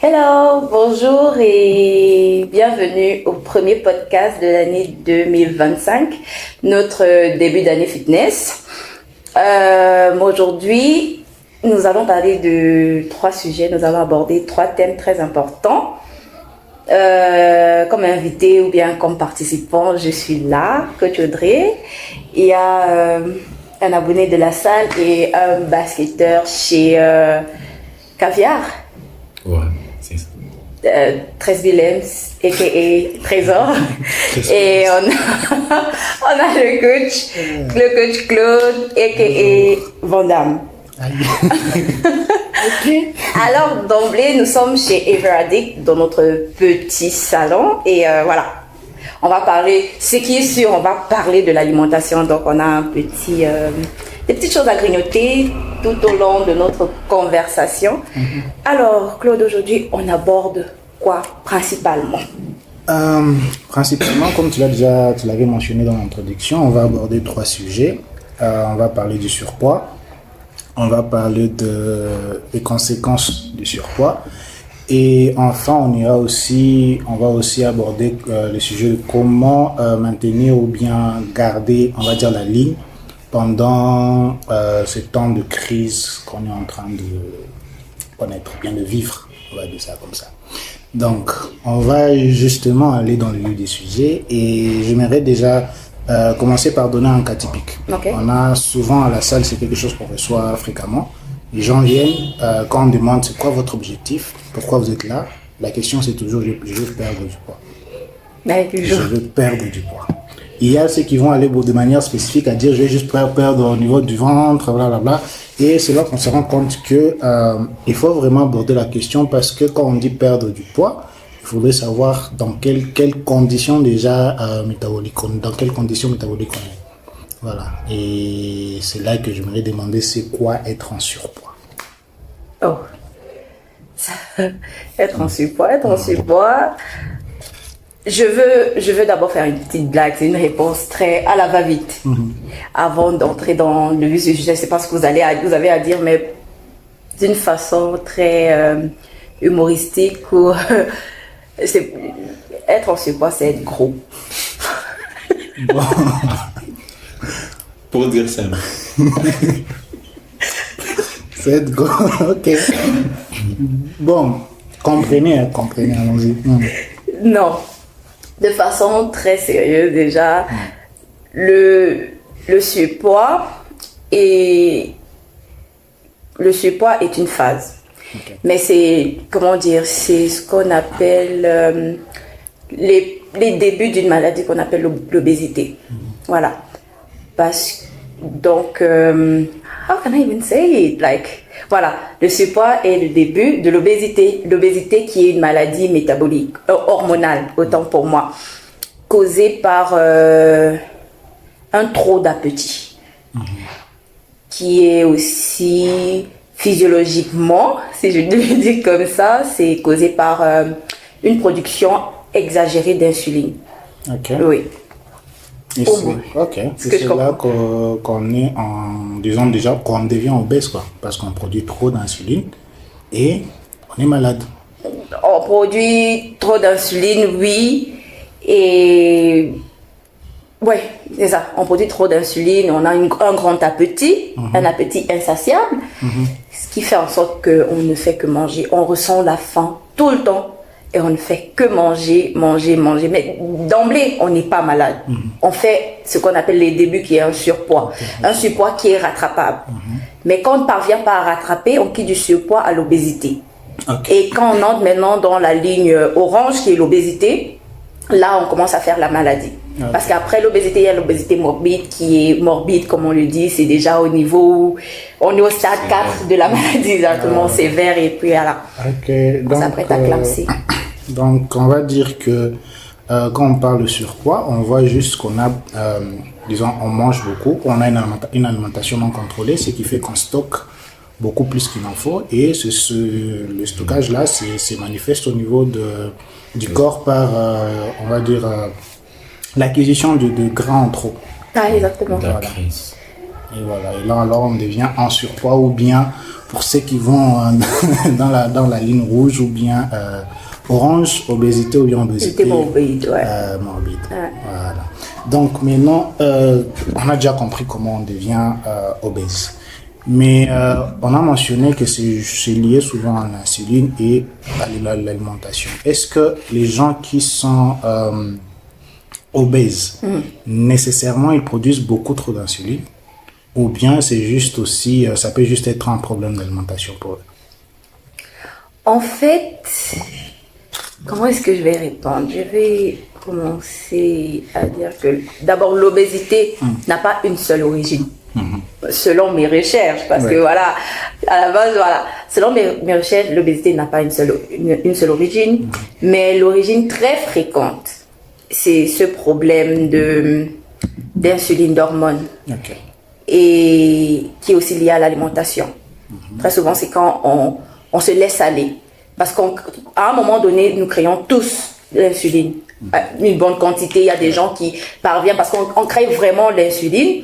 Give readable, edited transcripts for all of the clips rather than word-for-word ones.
Hello, bonjour et bienvenue au premier podcast de l'année 2025, notre début d'année fitness. Aujourd'hui, nous allons parler de 3 sujets, nous allons aborder 3 thèmes très importants. Comme invité ou bien comme participant, je suis là, Coach Audrey. Il y a un abonné de la salle et un basketteur chez Caviar. Ouais, c'est ça. 13 Willems, a.k.a. Trésor. Et on a le coach Claude, a.k.a. Vandame. Alors, d'emblée, nous sommes chez Ever Addict dans notre petit salon. Et voilà, on va parler, ce qui est sûr, on va parler de l'alimentation. Donc, on a des petites choses à grignoter tout au long de notre conversation. Alors, Claude, aujourd'hui, on aborde quoi principalement? Principalement, comme tu l'avais mentionné dans l'introduction, on va aborder 3 sujets. On va parler du surpoids, on va parler des conséquences du surpoids, et enfin on va aussi aborder le sujet de comment maintenir ou bien garder, on va dire, la ligne pendant ce temps de crise qu'on est en train de connaître, bien de vivre, on va dire ça comme ça. Donc, on va justement aller dans le vif des sujets et j'aimerais déjà commencer par donner un cas typique. Okay. On a souvent à la salle, c'est quelque chose qu'on reçoit fréquemment. Les gens viennent, quand on demande c'est quoi votre objectif, pourquoi vous êtes là, la question c'est toujours je veux perdre du poids. Je veux perdre du poids. Il y a ceux qui vont aller de manière spécifique à dire je vais juste perdre au niveau du ventre, blablabla. Et c'est là qu'on se rend compte que il faut vraiment aborder la question, parce que quand on dit perdre du poids, il faudrait savoir dans quelles conditions déjà métaboliques on est. Voilà. Et c'est là que j'aimerais demander c'est quoi être en surpoids. Oh, être en surpoids. Je veux d'abord faire une petite blague, c'est une réponse très à la va-vite. Avant d'entrer dans le vif du sujet, je ne sais pas ce que vous avez à dire, mais d'une façon très humoristique, ou être en surpoids, c'est être gros. Bon. Pour dire simple. C'est être gros, ok. Bon, comprenez, allons-y. Non. De façon très sérieuse déjà, le surpoids est une phase. Okay. Mais c'est ce qu'on appelle les débuts d'une maladie qu'on appelle l'obésité. Voilà. Donc, how can I even say it? Voilà, le surpoids est le début de l'obésité. L'obésité qui est une maladie métabolique, hormonale, autant pour moi, causée par un trop d'appétit, qui est aussi physiologiquement, si je le dis comme ça, c'est causé par une production exagérée d'insuline. Ok. Oui. Et c'est là qu'on est disons déjà qu'on devient obèse, quoi, parce qu'on produit trop d'insuline et on est malade. On produit trop d'insuline, oui, et ouais, c'est ça. On produit trop d'insuline, on a un grand appétit, un appétit insatiable, ce qui fait en sorte qu'on ne fait que manger. On ressent la faim tout le temps. Et on ne fait que manger. Mais d'emblée, on n'est pas malade. On fait ce qu'on appelle les débuts, qui est un surpoids. Un surpoids qui est rattrapable. Mais quand on ne parvient pas à rattraper, on quitte du surpoids à l'obésité. Et quand on entre maintenant dans la ligne orange, qui est l'obésité, là, on commence à faire la maladie. Parce qu'après l'obésité, il y a l'obésité morbide, qui est morbide, comme on le dit. C'est déjà on est au stade 4 de la maladie, exactement, sévère. Et puis voilà, on s'apprête à clamser. Donc, on va dire que quand on parle de surpoids, on voit juste qu'on a, disons, on mange beaucoup, on a une alimentation non contrôlée, ce qui fait qu'on stocke beaucoup plus qu'il en faut. Et le stockage-là, c'est manifeste au niveau du corps par, on va dire, l'acquisition de gras en trop. Ah, exactement. Voilà. Et voilà. Et là, alors, on devient en surpoids ou bien, pour ceux qui vont dans la ligne rouge ou bien orange, obésité ou bien obésité. C'était morbide, ouais. Morbide. Voilà. Donc maintenant, on a déjà compris comment on devient obèse. Mais on a mentionné que c'est lié souvent à l'insuline et à l'alimentation. Est-ce que les gens qui sont obèses, nécessairement, ils produisent beaucoup trop d'insuline? Ou bien c'est juste aussi, ça peut juste être un problème d'alimentation pour eux? En fait, comment est-ce que je vais répondre? Je vais commencer à dire que d'abord l'obésité n'a pas une seule origine. Selon mes recherches, parce que voilà, à la base, voilà, selon mes recherches, l'obésité n'a pas une seule origine, mais l'origine très fréquente, c'est ce problème d'insuline, d'hormones, et qui est aussi lié à l'alimentation. Très souvent, c'est quand on se laisse aller, parce qu'à un moment donné, nous créons tous l'insuline, une bonne quantité. Il y a des gens qui parviennent, parce qu'on crée vraiment l'insuline,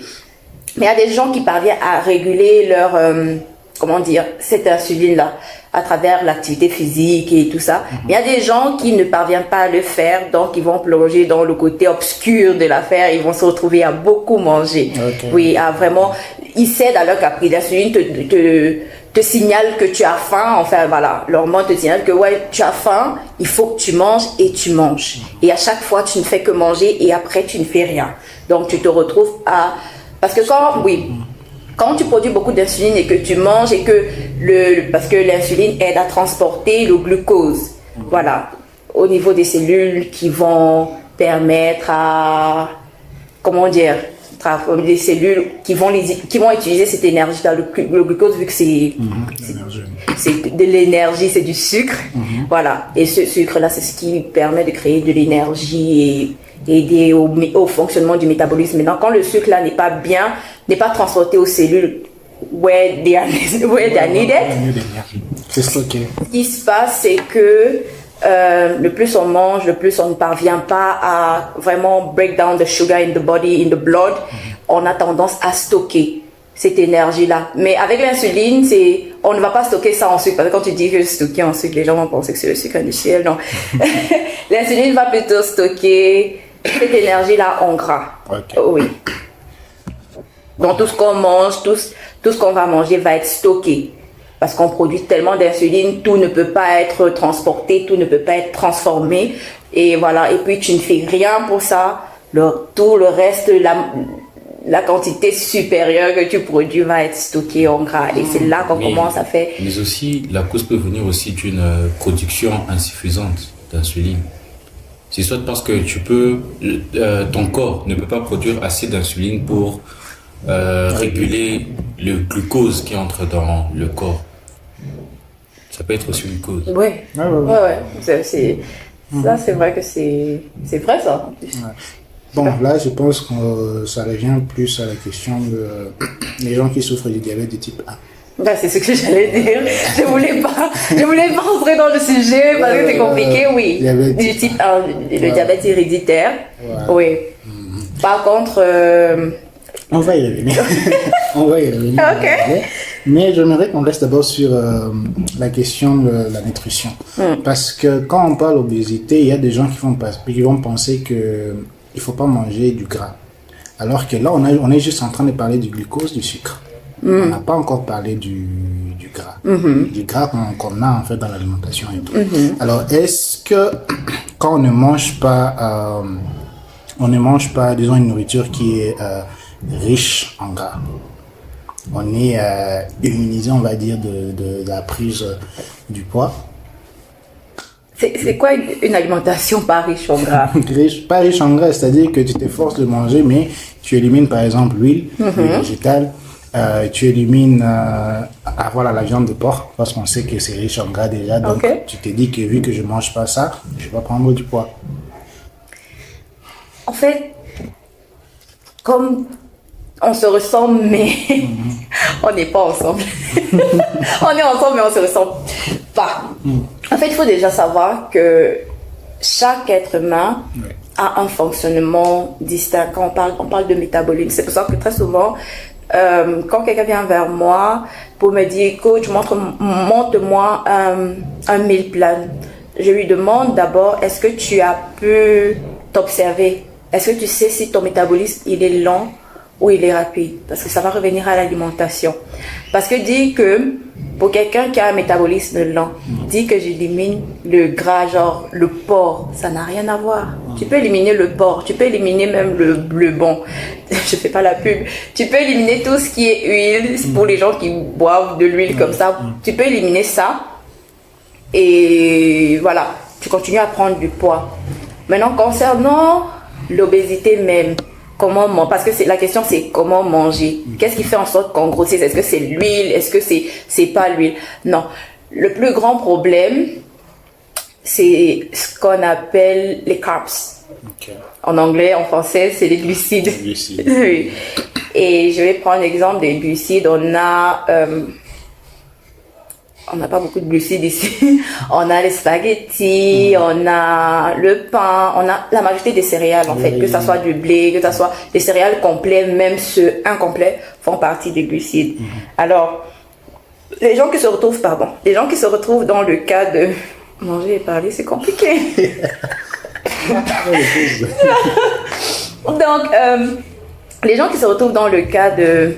mais il y a des gens qui parviennent à réguler leur, cette insuline-là à travers l'activité physique et tout ça. Mais il y a des gens qui ne parviennent pas à le faire, donc ils vont plonger dans le côté obscur de l'affaire, ils vont se retrouver à beaucoup manger. Oui, à vraiment, ils cèdent à leur caprice. L'insuline te signale que tu as faim, enfin voilà, l'hormone te signale que ouais, tu as faim, il faut que tu manges et tu manges. Et à chaque fois, tu ne fais que manger et après, tu ne fais rien. Donc, tu te retrouves à... Parce que quand tu produis beaucoup d'insuline et que tu manges et que parce que l'insuline aide à transporter le glucose, voilà, au niveau des cellules qui vont permettre à, des cellules qui vont utiliser cette énergie dans le glucose, vu que c'est de l'énergie, c'est du sucre, voilà, et ce sucre là c'est ce qui permet de créer de l'énergie et aider au fonctionnement du métabolisme. Maintenant, quand le sucre là n'est pas transporté aux cellules where they are needed, c'est stocké. Ce qui se passe, c'est que le plus on mange, le plus on ne parvient pas à vraiment break down the sugar in the body, in the blood. On a tendance à stocker cette énergie-là. Mais avec l'insuline, on ne va pas stocker ça en sucre. Parce que quand tu dis que c'est stocké en sucre, les gens vont penser que c'est le sucre industriel. Non. L'insuline va plutôt stocker cette énergie-là en gras. Oui. Donc tout ce qu'on mange, tout ce qu'on va manger va être stocké. Parce qu'on produit tellement d'insuline, tout ne peut pas être transporté, tout ne peut pas être transformé. Et voilà, et puis tu ne fais rien pour ça. Tout le reste, la quantité supérieure que tu produis va être stockée en gras. Et c'est là qu'on commence à faire... Mais aussi, la cause peut venir aussi d'une production insuffisante d'insuline. C'est soit parce que ton corps ne peut pas produire assez d'insuline pour réguler le glucose qui entre dans le corps. Ça peut être aussi une cause. Oui, ouais. Ça, c'est vrai que c'est vrai, ça, en plus. Bon, là, je pense que ça revient plus à la question des gens qui souffrent du diabète de type 1. Ben, c'est ce que j'allais dire. Je voulais pas rentrer dans le sujet parce que c'est compliqué, oui. Du type 1, le diabète héréditaire. Oui. Par contre... On va y revenir. Ok. Mais j'aimerais qu'on reste d'abord sur la question de la nutrition. Parce que quand on parle d'obésité, il y a des gens qui vont penser qu'il ne faut pas manger du gras. Alors que là, on est juste en train de parler du glucose, du sucre. On n'a pas encore parlé du gras. Du gras qu'on a en fait dans l'alimentation et tout. Alors, est-ce que quand on ne mange pas, disons, une nourriture qui est riche en gras, on est immunisé, on va dire, de la prise du poids? C'est quoi une alimentation pas riche en gras? Pas riche en gras, c'est-à-dire que tu t'efforces de manger, mais tu élimines par exemple l'huile végétale, tu élimines la viande de porc, parce qu'on sait que c'est riche en gras déjà, donc tu te dis que vu que je mange pas ça, je vais prendre du poids. En fait, comme on se ressemble, mais on n'est pas ensemble. On est ensemble, mais on se ressemble pas. En fait, il faut déjà savoir que chaque être humain a un fonctionnement distinct. Quand on parle de métabolisme, c'est pour ça que très souvent, quand quelqu'un vient vers moi pour me dire, coach, montre-moi un meal plan, je lui demande d'abord, est-ce que tu as pu t'observer? Est-ce que tu sais si ton métabolisme, il est lent ou il est rapide? Parce que ça va revenir à l'alimentation. Parce que dire que pour quelqu'un qui a un métabolisme lent, dire que j'élimine le gras, genre le porc, ça n'a rien à voir. Tu peux éliminer le porc, tu peux éliminer même le bon. Je fais pas la pub. Tu peux éliminer tout ce qui est huile, pour les gens qui boivent de l'huile comme ça. Tu peux éliminer ça. Et voilà, tu continues à prendre du poids. Maintenant, concernant l'obésité même, comment manger? Parce que la question c'est comment manger. Qu'est-ce qui fait en sorte qu'on grossisse? Est-ce que c'est l'huile? Est-ce que c'est pas l'huile? Non. Le plus grand problème, c'est ce qu'on appelle les carbs. Ok. En anglais, en français, c'est les glucides. Les glucides. Oui. Et je vais prendre l'exemple des glucides. On n'a pas beaucoup de glucides ici. On a les spaghettis, on a le pain, on a la majorité des céréales en fait, que ce soit du blé, que ce soit des céréales complets, même ceux incomplets font partie des glucides. Alors, les gens qui se retrouvent dans le cas de manger et parler, c'est compliqué. Donc, les gens qui se retrouvent dans le cas de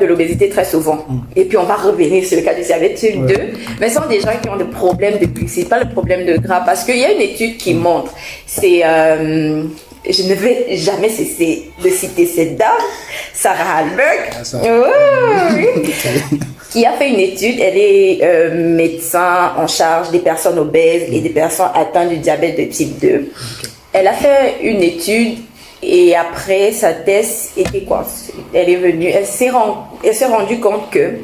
l'obésité très souvent, et puis on va revenir sur le cas du diabète type 2, mais ce sont des gens qui ont des problèmes de glucides, pas le problème de gras, parce qu'il y a une étude qui montre, je ne vais jamais cesser de citer cette dame, Sarah Hallberg, qui a fait une étude. Elle est médecin en charge des personnes obèses et des personnes atteintes du diabète de type 2. Elle a fait une étude. Et après, sa thèse était quoi? Elle s'est rendue compte que,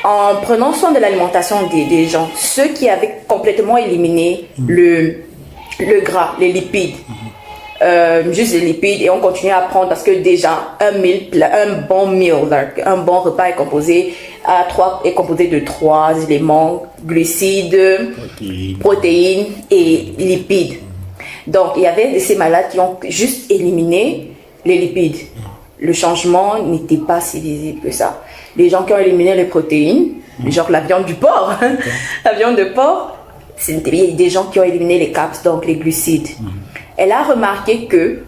en prenant soin de l'alimentation des gens, ceux qui avaient complètement éliminé le gras, les lipides, juste les lipides, et on continuait à prendre parce que déjà, un bon repas est composé de 3 éléments: glucides, protéines et lipides. Donc, il y avait ces malades qui ont juste éliminé les lipides. Le changement n'était pas si visible que ça. Les gens qui ont éliminé les protéines, genre la viande du porc, la viande de porc, il y a des gens qui ont éliminé les carbs, donc les glucides. Elle a remarqué que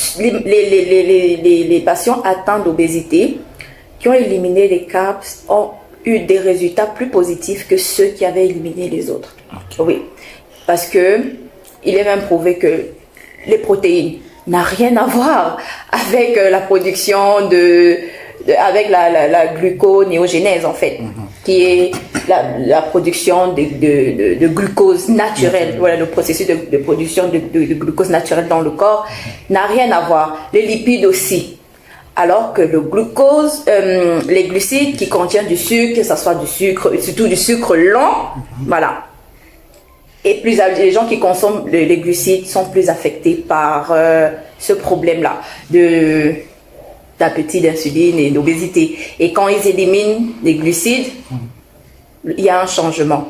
les patients atteints d'obésité qui ont éliminé les carbs ont eu des résultats plus positifs que ceux qui avaient éliminé les autres. Oui, parce que il est même prouvé que les protéines n'ont rien à voir avec la production avec la gluconéogénèse en fait, qui est la production de glucose naturelle. Voilà, le processus de production de glucose naturelle dans le corps n'a rien à voir. Les lipides aussi. Alors que le glucose, les glucides qui contiennent du sucre, que ce soit du sucre, surtout du sucre lent, voilà. Et les gens qui consomment les glucides sont plus affectés par ce problème-là d'appétit, d'insuline et d'obésité. Et quand ils éliminent les glucides, il y a un changement.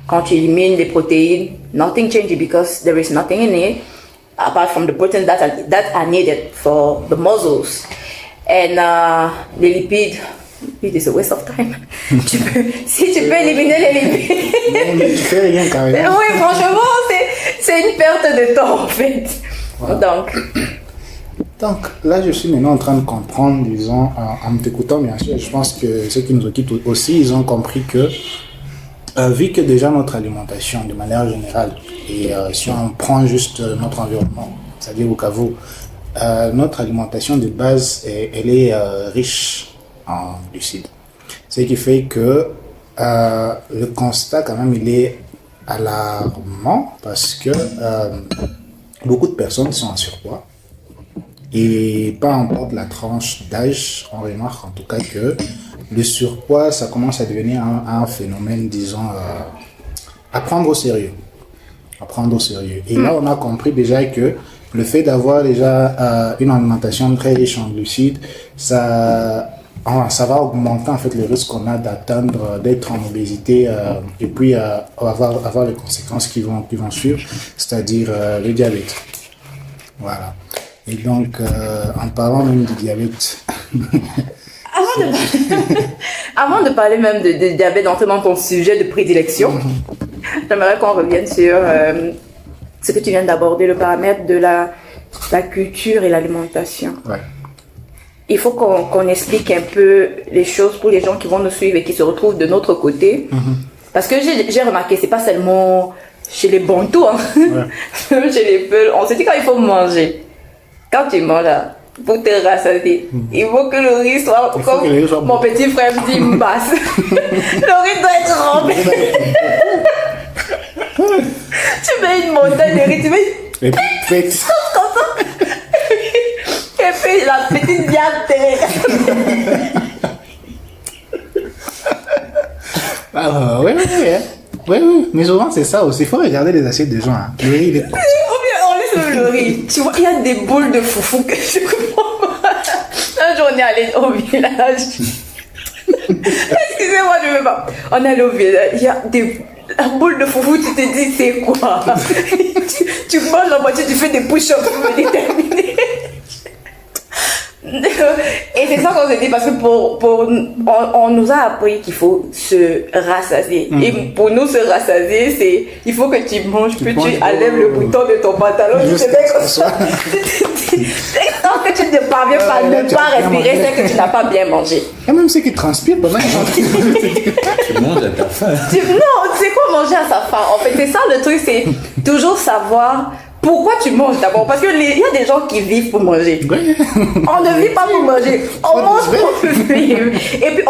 Quand tu élimines les protéines, nothing changes because there is nothing in it apart from the proteins that are needed for the muscles. And les lipides, it's a waste of time. Si tu peux éliminer les lipides. Non, mais tu fais rien carrément. Oui, franchement, c'est une perte de temps en fait. Voilà. Donc là, je suis maintenant en train de comprendre, disons, en t'écoutant bien sûr, je pense que ceux qui nous occupent aussi, ils ont compris que, vu que déjà notre alimentation de manière générale, et si on prend juste notre environnement, c'est-à-dire au Bukavu, notre alimentation de base, elle est riche en glucides. Ce qui fait que le constat quand même il est alarmant parce que beaucoup de personnes sont en surpoids et pas importe la tranche d'âge, on remarque en tout cas que le surpoids ça commence à devenir un phénomène, disons, à prendre au sérieux. Et là on a compris déjà que le fait d'avoir déjà une alimentation très riche en glucides, ça va augmenter en fait le risque qu'on a d'être en obésité et puis avoir les conséquences qui vont suivre, c'est-à-dire le diabète. Voilà. Et donc, en parlant même du diabète, Avant de parler même de diabète, d'entrer dans ton sujet de prédilection, j'aimerais qu'on revienne sur ce que tu viens d'aborder, le paramètre de la culture et l'alimentation. ouais. Il faut qu'on explique un peu les choses pour les gens qui vont nous suivre et qui se retrouvent de notre côté. Parce que j'ai remarqué, c'est pas seulement chez les Bantous, hein. Même chez les Peuls, on se dit quand il faut manger. Quand tu manges là, pour te rassasier, il faut que le riz soit comme que le riz soit mon petit frère me dit, me passe. Le riz doit être rempli. Tu mets une montagne de riz, tu mets Et puis, faites. comme ça. Et puis la petite viande derrière. Ah, ouais. Oui, mais souvent c'est ça aussi. Il faut regarder les assiettes des gens. Hein. Le riz, il est. Ou bien on laisse le riz. Tu vois, il y a des boules de foufou que je comprends pas. Un jour on est allé au village. Excusez-moi, je ne veux pas. On est allé au village. Il y a des boules de foufou, tu te dis c'est quoi? tu manges la moitié, tu fais des push-ups pour me déterminer. Et c'est ça qu'on s'est dit parce que on nous a appris qu'il faut se rassasier. Et pour nous se rassasier, c'est il faut que tu manges, puis tu enlèves le bouton de ton pantalon, tu te mets comme ça. Tant que tu ne parviens pas à ne pas respirer, c'est que tu n'as pas bien mangé. Il y a même ceux qui transpirent pendant qu'ils sont. Tu manges à ta faim. Non, c'est quoi manger à sa faim? En fait, c'est ça le truc, c'est toujours savoir pourquoi tu manges d'abord. Parce qu'il y a des gens qui vivent pour manger. On ne vit pas pour manger, on mange pour vivre. Et puis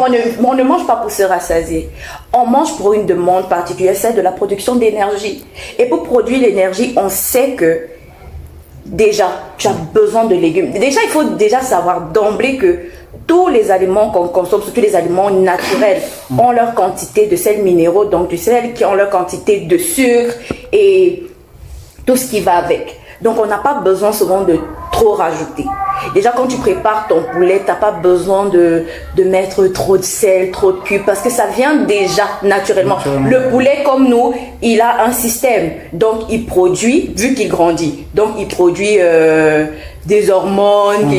on ne mange pas pour se rassasier. On mange pour une demande particulière, celle de la production d'énergie. Et pour produire l'énergie, on sait que déjà, tu as besoin de légumes. Déjà, il faut déjà savoir d'emblée que tous les aliments qu'on consomme, surtout les aliments naturels, ont leur quantité de sels minéraux, donc du sel qui ont leur quantité de sucre et tout ce qui va avec. Donc, on n'a pas besoin souvent de trop rajouter. Déjà, quand tu prépares ton poulet, tu n'as pas besoin de mettre trop de sel, trop de cubes, parce que ça vient déjà naturellement. Le poulet, comme nous, il a un système. Donc, il produit, vu qu'il grandit, donc il produit des hormones,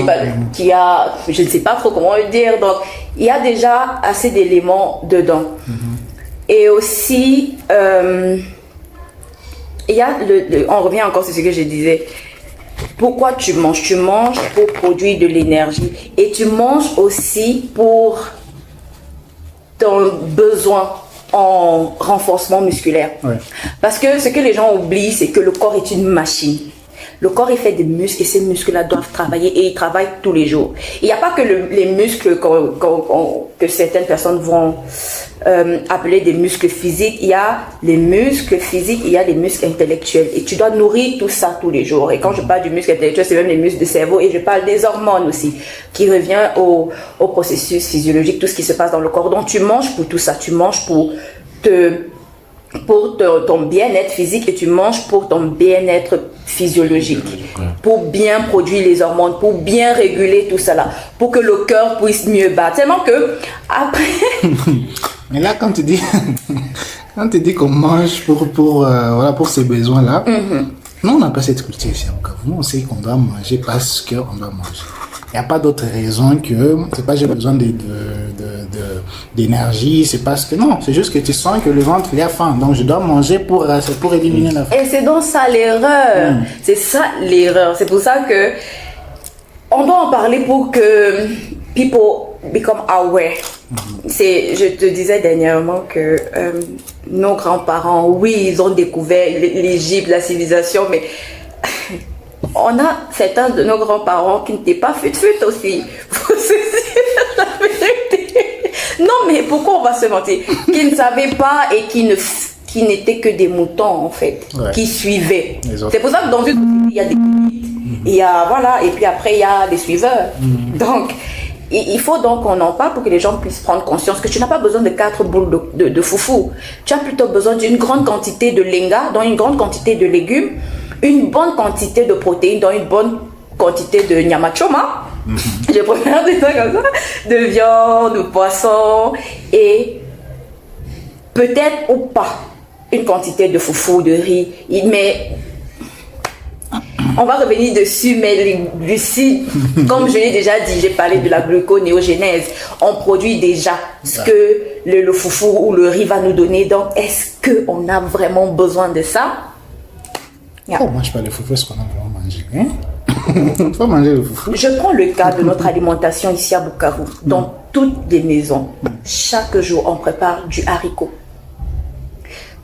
qui a, je ne sais pas trop comment le dire. Donc, il y a déjà assez d'éléments dedans. Et aussi... il y a on revient encore sur ce que je disais. Pourquoi tu manges? Tu manges pour produire de l'énergie. Et tu manges aussi pour ton besoin en renforcement musculaire. Ouais. Parce que ce que les gens oublient, c'est que le corps est une machine. Le corps est fait de muscles et ces muscles-là doivent travailler et ils travaillent tous les jours. Il n'y a pas que les muscles que certaines personnes vont appeler des muscles physiques. Il y a les muscles physiques, il y a les muscles intellectuels. Et tu dois nourrir tout ça tous les jours. Et quand je parle du muscle intellectuel, c'est même les muscles du cerveau. Et je parle des hormones aussi, qui revient au processus physiologique, tout ce qui se passe dans le corps. Donc tu manges pour tout ça. Tu manges pour ton bien-être physique et tu manges pour ton bien-être physiologique, pour bien produire les hormones, pour bien réguler tout ça là, pour que le cœur puisse mieux battre. Tellement que après... Mais là, quand tu dis qu'on mange pour ces besoins-là, nous, on n'a pas cette culture ici au Cameroun. On sait qu'on doit manger parce qu'on doit manger. Il n'y a pas d'autre raison que c'est pas j'ai besoin d'énergie, c'est parce que non, c'est juste que tu sens que le ventre il a faim, donc je dois manger pour éliminer la faim. Et c'est donc ça l'erreur. C'est ça l'erreur. C'est pour ça que on doit en parler pour que people become aware. Je te disais dernièrement que nos grands-parents, oui, ils ont découvert l'Égypte, la civilisation, mais on a certains de nos grands-parents qui n'étaient pas fut-fut aussi. Faut se dire la vérité. Non, mais pourquoi on va se mentir? Qui ne savaient pas et qui n'étaient que des moutons, en fait, qui suivaient. C'est pour ça que dans une société, il y a des élites, il y a, voilà, et puis après, il y a des suiveurs. Donc, il faut donc qu'on en parle pour que les gens puissent prendre conscience que tu n'as pas besoin de 4 boules de foufou. Tu as plutôt besoin d'une grande quantité de lenga, donc une grande quantité de légumes, une bonne quantité de protéines, donc une bonne quantité de nyamachoma, je préfère dire ça comme ça, de viande, de poisson, et peut-être ou pas une quantité de foufou, de riz, mais On va revenir dessus, mais les glucides, comme je l'ai déjà dit, j'ai parlé de la gluconéogénèse. On produit déjà ce que le foufou ou le riz va nous donner. Donc, est-ce qu'on a vraiment besoin de ça? Yeah. Oh, mange pas le foufou, est-ce qu'on a vraiment mangé? Il faut manger le foufou. Je prends le cas de notre alimentation ici à Bukavu. Dans toutes les maisons, chaque jour, on prépare du haricot.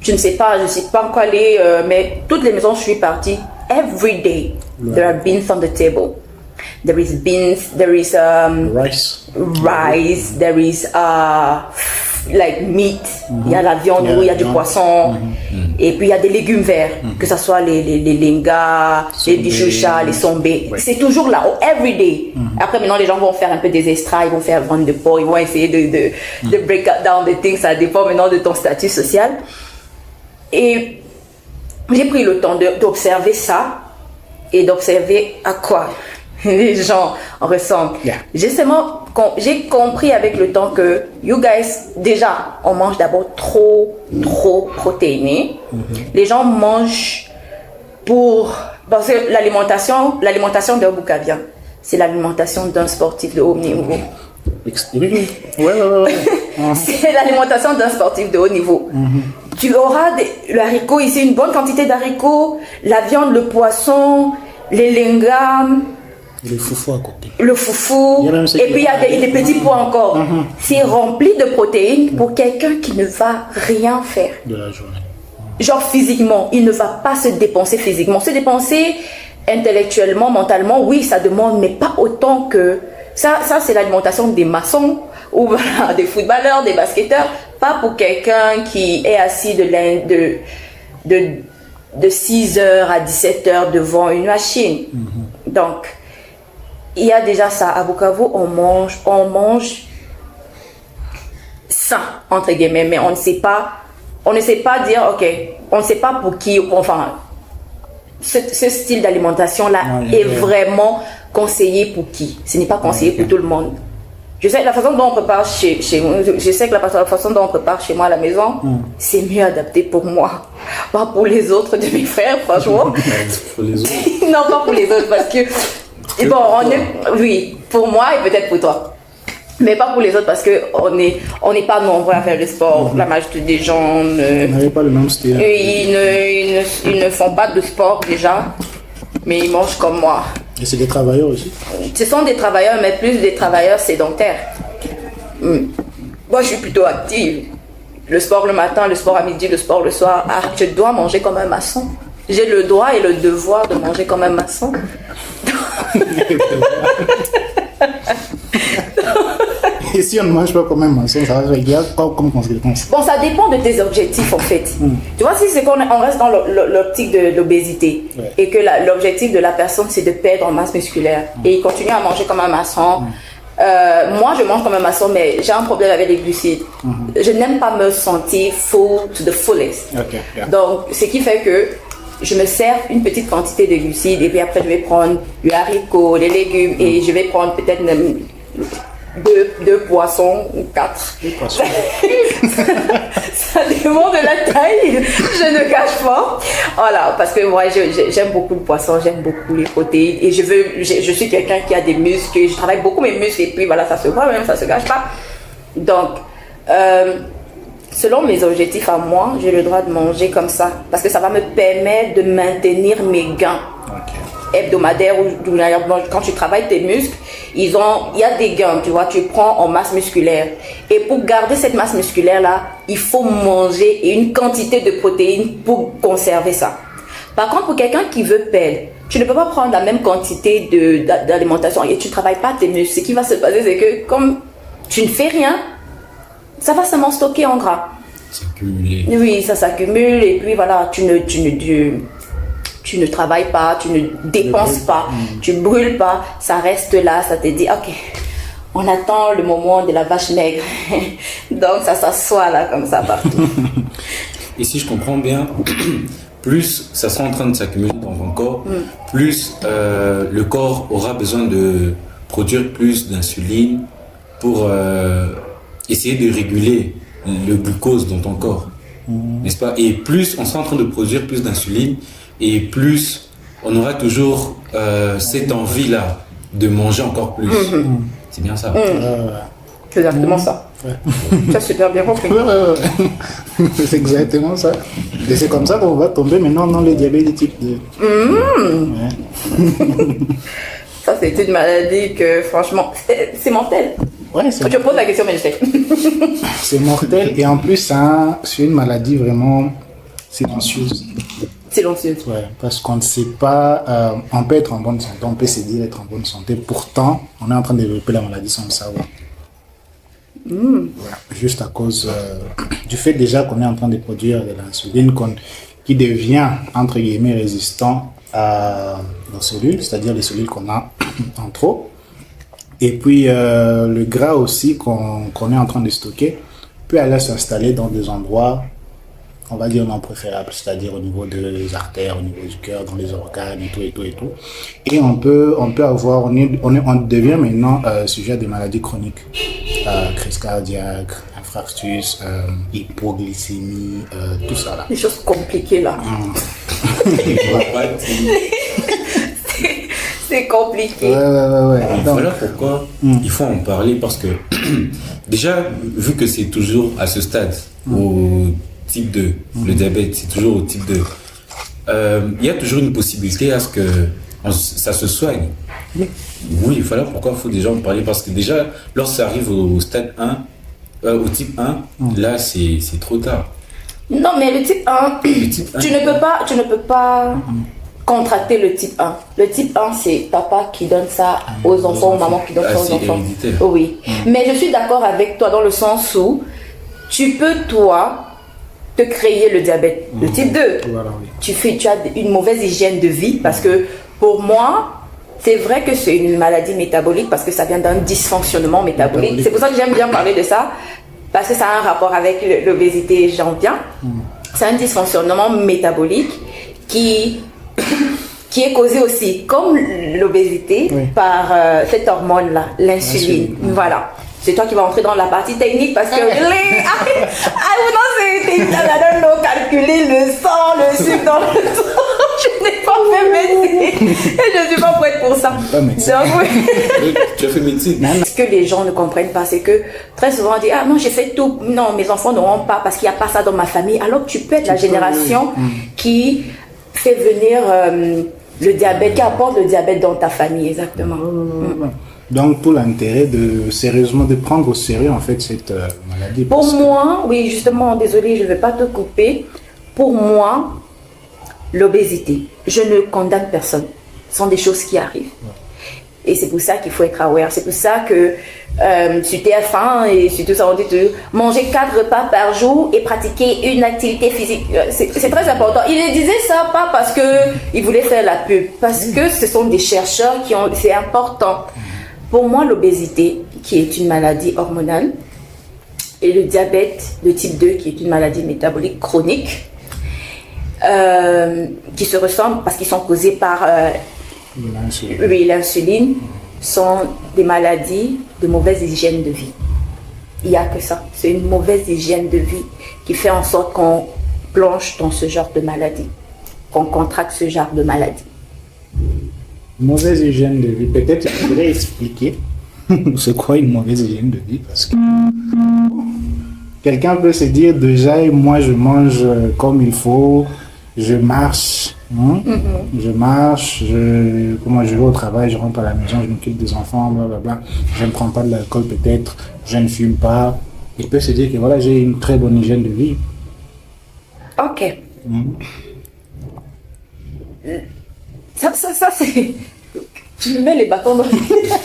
Je ne sais pas, je ne suis pas encore allée, mais toutes les maisons où je suis partie, every day, there are beans on the table. There is beans, there is rice, there is like meat, il y a la viande, il y a du poisson, et puis il y a des légumes verts, que ce soit les lenga, les bichoucha, les sombés. C'est toujours là, every day. Après, maintenant, les gens vont faire un peu des extras, ils vont faire vendre de porc, ils vont essayer de break down the things, ça dépend maintenant de ton statut social. Et j'ai pris le temps d'observer ça et d'observer à quoi les gens ressemblent. Yeah. J'ai compris avec le temps que you guys, déjà, on mange d'abord trop protéiné. Les gens mangent parce que l'alimentation d'un Boukavien, c'est l'alimentation d'un sportif de haut niveau. Ouais. C'est l'alimentation d'un sportif de haut niveau. Tu auras le haricot ici, une bonne quantité d'haricots, la viande, le poisson, les lengas, le foufou à côté. Le foufou, et puis il y a des petits pois encore. C'est rempli de protéines pour quelqu'un qui ne va rien faire. De la journée. Genre physiquement, il ne va pas se dépenser physiquement. Se dépenser intellectuellement, mentalement, oui, ça demande, mais pas autant que... Ça c'est l'alimentation des maçons, ou voilà, des footballeurs, des basketteurs, pas pour quelqu'un qui est assis de 6h à 17h devant une machine. Donc, il y a déjà ça. À Bukavu, on mange sain, entre guillemets, mais on ne sait pas dire, ok, on ne sait pas pour qui, enfin, ce style d'alimentation-là est vraiment conseillé pour qui. Ce n'est pas conseillé pour tout le monde. Je sais que la façon dont on prépare chez moi à la maison, c'est mieux adapté pour moi. Pas pour les autres de mes frères, franchement. Pour les autres. Non, pas pour les autres, parce que... Bon, oui, pour moi et peut-être pour toi. Mais pas pour les autres, parce qu'on n'est pas nombreux à faire le sport. La majorité des gens n'avez pas le même style. Ils ne font pas de sport déjà, mais ils mangent comme moi. Et c'est des travailleurs aussi? Ce sont des travailleurs, mais plus des travailleurs sédentaires. Moi, je suis plutôt active. Le sport le matin, le sport à midi, le sport le soir. Ah, je dois manger comme un maçon. J'ai le droit et le devoir de manger comme un maçon. Et si on ne mange pas comme un maçon, ça va faire comme conséquence? Bon, ça dépend de tes objectifs en fait. Tu vois, si c'est qu'on reste dans l'optique de l'obésité et que l'objectif de la personne c'est de perdre en masse musculaire et il continue à manger comme un maçon. Moi, je mange comme un maçon, mais j'ai un problème avec les glucides. Je n'aime pas me sentir full to the fullest. Donc, ce qui fait que je me sers une petite quantité de glucides et puis après je vais prendre du haricot, les légumes et je vais prendre peut-être deux poissons ou 4. Deux poissons. Ça dépend de la taille, je ne cache pas. Voilà, parce que moi j'aime beaucoup le poisson, j'aime beaucoup les protéines et je suis quelqu'un qui a des muscles, je travaille beaucoup mes muscles et puis voilà, ça se voit même, ça se cache pas. Donc, selon mes objectifs à moi, j'ai le droit de manger comme ça parce que ça va me permettre de maintenir mes gains hebdomadaires ou quand tu travailles tes muscles, il y a des gains, tu vois, tu prends en masse musculaire. Et pour garder cette masse musculaire-là, il faut manger une quantité de protéines pour conserver ça. Par contre, pour quelqu'un qui veut perdre, tu ne peux pas prendre la même quantité d'alimentation et tu ne travailles pas tes muscles. Ce qui va se passer, c'est que comme tu ne fais rien, ça va seulement stocker en gras. S'accumuler. Oui, ça s'accumule et puis voilà, tu ne travailles pas, tu ne dépenses pas, tu brûles pas, ça reste là, ça te dit ok, on attend le moment de la vache maigre. Donc ça s'assoit là comme ça partout. Et si je comprends bien, plus ça sera en train de s'accumuler dans ton corps, plus le corps aura besoin de produire plus d'insuline pour essayer de réguler le glucose dans ton corps, n'est-ce pas? Et plus on sera en train de produire plus d'insuline et plus on aura toujours cette envie-là de manger encore plus. C'est bien ça. C'est exactement ça. Ouais. Tu as super bien compris. Ouais. C'est exactement ça. Et c'est comme ça qu'on va tomber maintenant dans le diabète de type 2. Ouais. Ça, c'est une maladie que, franchement, c'est mortel. Ouais, Je pose la question, mais je sais. c'est mortel et en plus, c'est une maladie vraiment silencieuse. Silencieuse. Ouais, parce qu'on ne sait pas, on peut être en bonne santé, on peut se dire être en bonne santé, pourtant, on est en train de développer la maladie sans le savoir. Voilà, juste à cause du fait déjà qu'on est en train de produire de l'insuline qui devient, entre guillemets, résistant à nos cellules, c'est-à-dire les cellules qu'on a en trop. Et puis, le gras aussi qu'on est en train de stocker peut aller s'installer dans des endroits, on va dire non préférables, c'est-à-dire au niveau des artères, au niveau du cœur, dans les organes et tout et tout et tout. Et on peut avoir, on devient maintenant sujet à des maladies chroniques, crise cardiaque, infarctus, hypoglycémie, tout ça là. Des choses compliquées là. C'est compliqué. Ouais. Donc, Voilà pourquoi il faut en parler parce que déjà, vu que c'est toujours à ce stade, au type 2, le diabète, c'est toujours au type 2, il y a toujours une possibilité à ce que ça se soigne. Oui, voilà pourquoi il faut déjà en parler parce que déjà, lorsque ça arrive au stade 1, au type 1, là, c'est trop tard. Non, mais le type 1, tu ne peux pas contracter le type 1. Le type 1, c'est papa qui donne ça aux enfants ou maman qui donne ça aux enfants. Héréditaire. Oui. Mais je suis d'accord avec toi dans le sens où tu peux, toi, te créer le diabète de type 2. voilà, oui. Tu as une mauvaise hygiène de vie parce que pour moi, c'est vrai que c'est une maladie métabolique parce que ça vient d'un dysfonctionnement métabolique. C'est pour ça que j'aime bien parler de ça parce que ça a un rapport avec l'obésité, j'en viens. C'est un dysfonctionnement métabolique qui est causé aussi, comme l'obésité, par cette hormone-là, l'insuline. Voilà. C'est toi qui vas entrer dans la partie technique parce que I would not say things that I don't know, calculer le sang, le sucre dans le sang. Je n'ai pas fait médecine et je ne suis pas prête pour ça. Donc, oui. Tu as fait médecine. Ce que les gens ne comprennent pas, c'est que très souvent on dit ah non j'ai fait tout, non mes enfants n'auront pas parce qu'il n'y a pas ça dans ma famille. Alors tu peux être la génération qui fait venir le diabète, qui apporte le diabète dans ta famille exactement. Donc, pour l'intérêt de prendre au sérieux, en fait, cette maladie. Pour moi, oui, justement, désolée, je ne vais pas te couper. Pour moi, l'obésité, je ne condamne personne. Ce sont des choses qui arrivent. Et c'est pour ça qu'il faut être aware. C'est pour ça que sur TF1 et sur tout ça, on dit de manger 4 repas par jour et pratiquer une activité physique. C'est très important. Il ne disait ça pas parce qu'il voulait faire la pub, parce que ce sont des chercheurs qui ont... C'est important. Pour moi, l'obésité, qui est une maladie hormonale, et le diabète de type 2, qui est une maladie métabolique chronique, qui se ressemblent parce qu'ils sont causés par l'insuline, sont des maladies de mauvaise hygiène de vie. Il n'y a que ça. C'est une mauvaise hygiène de vie qui fait en sorte qu'on plonge dans ce genre de maladie, qu'on contracte ce genre de maladie. Mauvaise hygiène de vie. Peut-être que je pourrais expliquer c'est quoi une mauvaise hygiène de vie parce que quelqu'un peut se dire déjà moi je mange comme il faut, je marche, je marche, comment je vais au travail, je rentre à la maison, je m'occupe des enfants, blablabla, je ne prends pas de l'alcool peut-être, je ne fume pas. Il peut se dire que voilà j'ai une très bonne hygiène de vie. Ok. Ça c'est... Tu me mets les bâtons dans les... Tu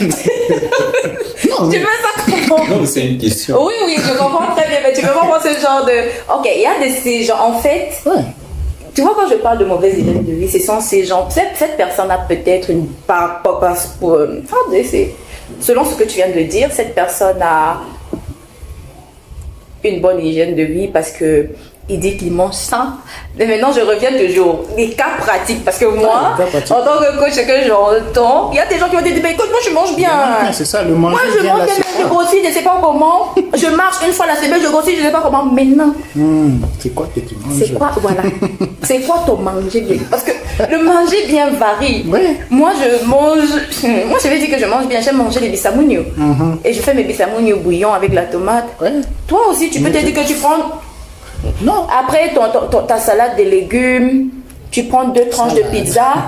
veux ça comment? Non, c'est une question. Oui, je comprends très bien, mais tu peux pas voir ce genre de... Ok, il y a ces gens, en fait... Ouais. Tu vois, quand je parle de mauvaise hygiène de vie, ce sont ces gens... Cette personne a peut-être une... Selon ce que tu viens de dire, cette personne a une bonne hygiène de vie parce que il dit qu'il mange ça. Mais maintenant, je reviens toujours. Les cas pratiques. Parce que moi, les cas pratiques. en tant que coach, ce que j'entends, il y a des gens qui vont dire, mais écoute, moi, je mange bien. C'est ça, le manger Moi, je bien mange la bien, surpoids. je grossis, je ne sais pas comment. Je marche une fois la semaine, je grossis, je ne sais pas comment. Maintenant, C'est quoi que tu manges? c'est quoi, voilà. C'est quoi ton manger bien? Parce que le manger bien varie. Oui. Moi, je vais dire que je mange bien. J'aime manger les bisamounios. Et je fais mes bisamounios bouillon avec la tomate. Ouais. Toi aussi, tu peux te dire que tu prends. Non. Après ta salade de légumes, tu prends 2 tranches de pizza.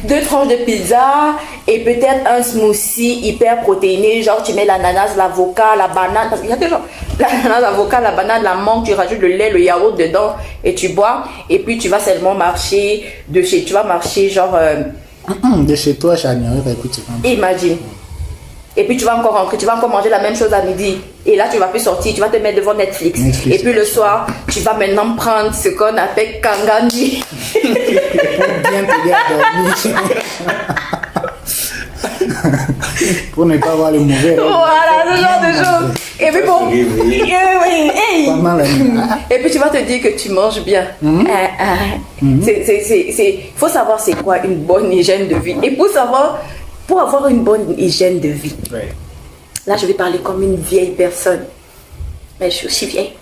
2 tranches de pizza et peut-être un smoothie hyper protéiné. Genre, tu mets l'ananas, l'avocat, la banane. Parce qu'il y a des gens. L'ananas, l'avocat, la banane, la mangue, tu rajoutes le lait, le yaourt dedans et tu bois. Et puis, tu vas seulement marcher tu vas marcher genre. De chez toi, Chania, écoute, tu vas. Imagine. Et puis tu vas encore rentrer, tu vas encore manger la même chose à midi. Et là, tu vas plus sortir, tu vas te mettre devant Netflix. Netflix. Et puis le soir, tu vas maintenant prendre ce qu'on appelle Kangani. Pour bien t'aider à dormir. Pour ne pas avoir les mauvais rêves. Voilà, ce genre de choses. Et puis bon. Pas mal, hein. Et puis tu vas te dire que tu manges bien. Il faut savoir c'est quoi une bonne hygiène de vie. Et pour avoir une bonne hygiène de vie, Ouais. là je vais parler comme une vieille personne, mais je suis aussi vieille.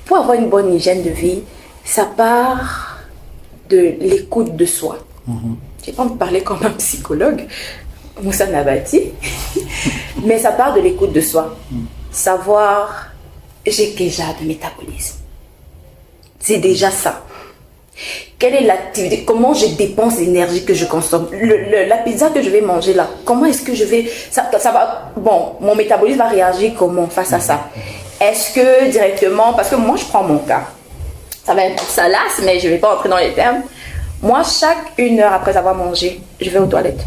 Pour avoir une bonne hygiène de vie, ça part de l'écoute de soi. Je n'ai pas envie de parler comme un psychologue, Moussa Nabati, mais ça part de l'écoute de soi. Savoir, j'ai déjà de métabolisme. C'est déjà ça. Quelle est l'activité? Comment je dépense l'énergie que je consomme? La pizza que je vais manger là, comment est-ce que je vais... Ça va... Bon, mon métabolisme va réagir comment face à ça? Est-ce que directement... Parce que moi, je prends mon cas. Ça va être salace, mais je ne vais pas entrer dans les termes. Moi, chaque 1 heure après avoir mangé, je vais aux toilettes.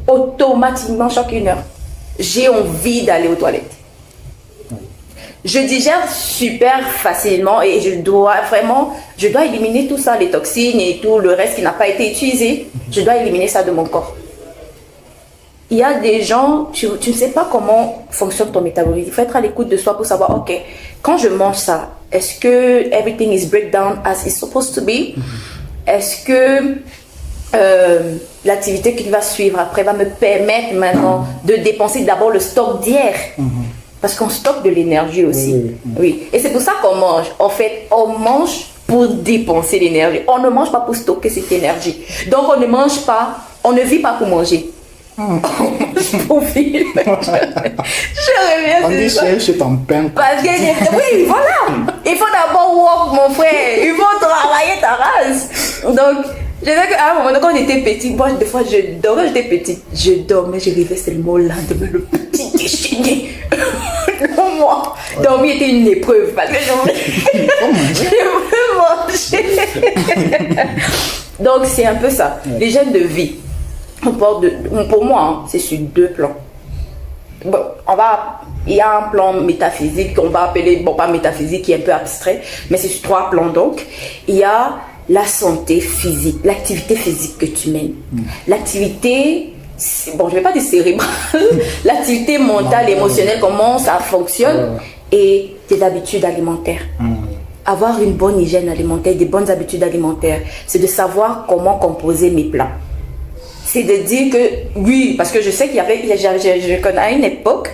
Automatiquement, chaque 1 heure. J'ai envie d'aller aux toilettes. Je digère super facilement et je dois éliminer tout ça, les toxines et tout le reste qui n'a pas été utilisé. Je dois éliminer ça de mon corps. Il y a des gens, tu ne sais pas comment fonctionne ton métabolisme. Il faut être à l'écoute de soi pour savoir, ok, quand je mange ça, est-ce que everything is breakdown as it's supposed to be? Est-ce que l'activité qui va suivre après va me permettre maintenant de dépenser d'abord le stock d'hier? Parce qu'on stocke de l'énergie aussi. Oui. Et c'est pour ça qu'on mange. En fait, on mange pour dépenser l'énergie. On ne mange pas pour stocker cette énergie. Donc, on ne mange pas, on ne vit pas pour manger. On mange pour vivre. Je reviens On dit chez ton pain. parce que, oui, voilà. Il faut d'abord work, mon frère. Il faut travailler ta race. Donc, je sais qu'à un moment, quand on était petit, moi, des fois, je dormais, j'étais petite. Je dormais, je rêvais seulement le lendemain, le petit déjeuner. Non, moi, dormir était une épreuve parce que je voulais manger. Donc, c'est un peu ça. L'hygiène de vie. Pour moi, hein, c'est sur 2 plans. Bon, il y a un plan métaphysique qu'on va appeler, bon, pas métaphysique, qui est un peu abstrait, mais c'est sur 3 plans donc. Il y a la santé physique, l'activité physique que tu mènes. L'activité, bon, je ne vais pas dire cérébrale, l'activité mentale, émotionnelle, comment ça fonctionne, et tes habitudes alimentaires. Avoir une bonne hygiène alimentaire, des bonnes habitudes alimentaires, c'est de savoir comment composer mes plats. C'est de dire que, oui, parce que je sais qu'il y avait, je connais à une époque,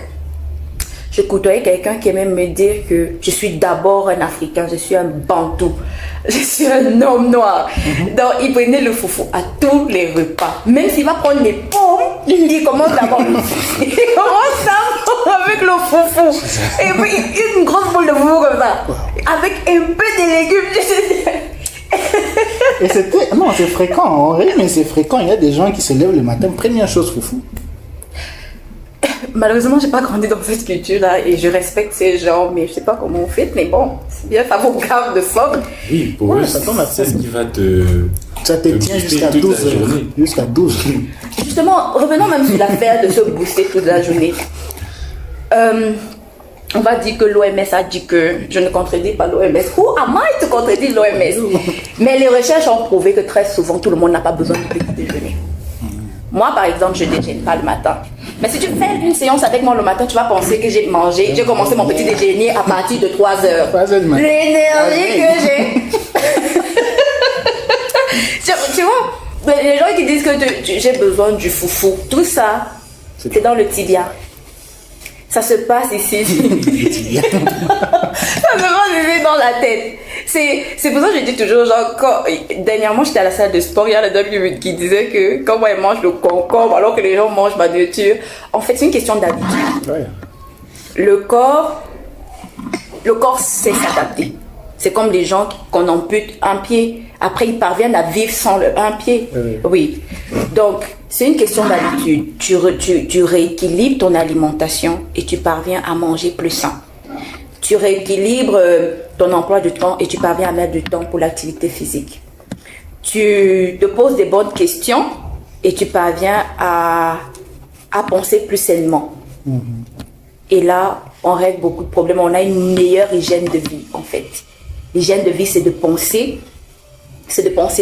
je côtoyais quelqu'un qui aimait me dire que je suis d'abord un Africain, je suis un Bantou, je suis un homme noir. Donc, il prenait le foufou à tous les repas. Même s'il va prendre les pommes, il commence d'abord. Il commence d'abord avec le foufou. Et puis, une grosse boule de foufou comme ça. Avec un peu de légumes. Et c'était... Non, c'est fréquent, on rit, mais c'est fréquent. Il y a des gens qui se lèvent le matin, première chose, foufou. Malheureusement, j'ai pas grandi dans cette culture-là et je respecte ces gens, mais je sais pas comment on fait, mais bon, c'est bien, ça vous garde de forme. Oui, pour Ouais, eux, ça tombe à c'est ce peine. qui va te... Ça te tient booster jusqu'à toute 12 la heures. journée. Jusqu'à 12. Justement, revenons même sur l'affaire de se booster toute la journée. On va dire que l'OMS a dit que je ne contredis pas l'OMS. Who am I to contredire l'OMS? Mais les recherches ont prouvé que très souvent, tout le monde n'a pas besoin de petit déjeuner. Moi, par exemple, je ne déjeune pas le matin. Mais si tu fais une séance avec moi le matin, tu vas penser que j'ai commencé mon petit déjeuner à partir de 3 heures. 3 heures du matin. L'énergie que j'ai. tu vois, les gens qui disent que j'ai besoin du foufou, tout ça, c'est dans le tibia. Ça se passe ici. Ça se passe ici dans la tête. C'est pour ça que je dis toujours, genre, dernièrement j'étais à la salle de sport, il y a la dame qui disait que quand moi elle mange le concombre alors que les gens mangent ma nourriture, en fait c'est une question d'habitude. Ouais. Le corps sait s'adapter. C'est comme les gens qu'on ampute un pied, après ils parviennent à vivre sans un pied. Oui. Donc c'est une question d'habitude. Tu rééquilibres ton alimentation et tu parviens à manger plus sain. Tu rééquilibres ton emploi du temps et tu parviens à mettre du temps pour l'activité physique. Tu te poses des bonnes questions et tu parviens à penser plus sainement. Et là, on règle beaucoup de problèmes. On a une meilleure hygiène de vie, en fait. L'hygiène de vie, c'est de penser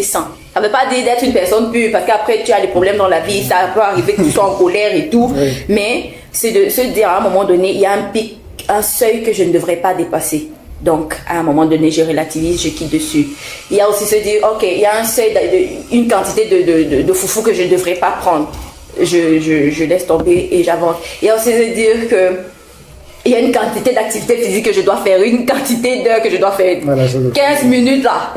sain. Ça ne veut pas dire d'être une personne pure, parce qu'après, tu as des problèmes dans la vie, ça peut arriver que tu sois en colère et tout. Oui. Mais c'est de se dire, à un moment donné, il y a un pic, un seuil que je ne devrais pas dépasser. Donc, à un moment donné, je relativise, je quitte dessus. Il y a aussi se dire, ok, il y a un seuil, une quantité de foufou que je ne devrais pas prendre. Je laisse tomber et j'avance. Il y a aussi se dire que il y a une quantité d'activité physique que je dois faire, une quantité d'heures que je dois faire. Voilà, 15 minutes là.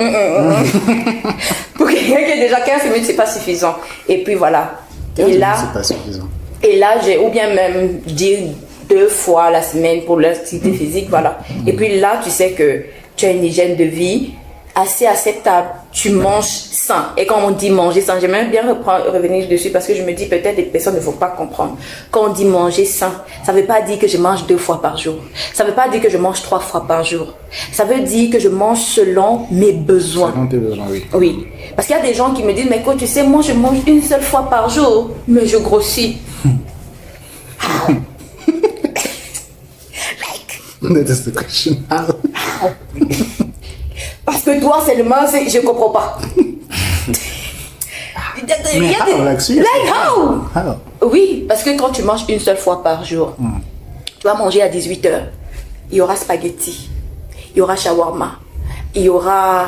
Pour quelqu'un qui est déjà 15 minutes, c'est pas suffisant. Et puis voilà. 15 minutes, c'est pas suffisant. Et là, ou bien même dire 2 fois la semaine pour l'activité physique, voilà. Et puis là, tu sais que tu as une hygiène de vie assez acceptable. Tu manges sain. Et quand on dit manger sain, j'aimerais bien revenir dessus parce que je me dis peut-être des personnes ne vont pas comprendre. Quand on dit manger sain, ça ne veut pas dire que je mange 2 fois par jour. Ça ne veut pas dire que je mange 3 fois par jour. Ça veut dire que je mange selon mes besoins. Selon tes besoins, oui. Oui. Parce qu'il y a des gens qui me disent, mais quoi, tu sais, moi je mange une seule fois par jour, mais je grossis. That is the question. Parce que toi, seulement, je ne comprends pas. Mais how? Oui, parce que quand tu manges une seule fois par jour, tu vas manger à 18h. Il y aura spaghetti, il y aura shawarma, il y aura